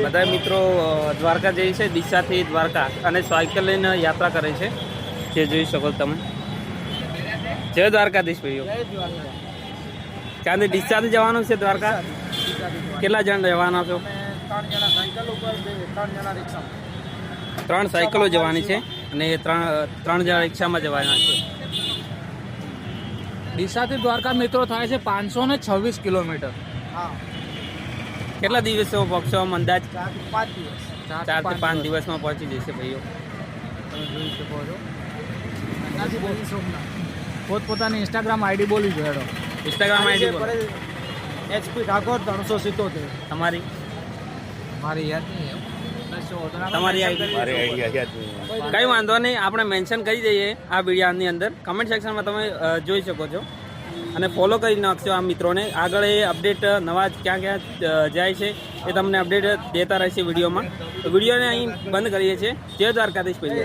બધા મિત્રો દ્વારકા જઈ છે, ડીસાથી દ્વારકા, અને સાયકલ લઈને યાત્રા કરે છે, જે જોઈ શકો તમે. જય દ્વારકાધીશ ભાઈઓ. ત્યાંથી ડીસાથી જવાનું છે દ્વારકા. કેટલા જણ જવાના છો? 3 સાયકલો જવાની છે અને 3 જણા રિક્ષામાં જવાના છે. ડીસાથી દ્વારકા મિત્રો થાય છે 526 કિલોમીટર. કેટલા દિવસમાં પહોંચશો આમ અંદાજ? 4 થી 5 દિવસ દિવસમાં પહોંચી જશે ભાઈઓ. જોઈ શકો છો. પોતપોતાની ઇન્સ્ટાગ્રામ આઈડી બોલી જો હેડો. Instagram ID HP Thakor 377. તમારી મારી યાદ નહીં. તમારી આઈડી કઈ વાંધો નહીં, આપણે મેન્શન કરી દઈએ આ વિડીયોની અંદર. કમેન્ટ સેક્શનમાં તમે જોઈ શકો છો અને ફોલો કરી નાખશો આ મિત્રોને. આગળ એ અપડેટ નવા ક્યાં ક્યાં જાય છે એ તમને અપડેટ દેતા રહેશે વિડીયોમાં. તો વિડીયોને અહીં બંધ કરીએ છીએ. જય દ્વારકાધીશ ભાઈ.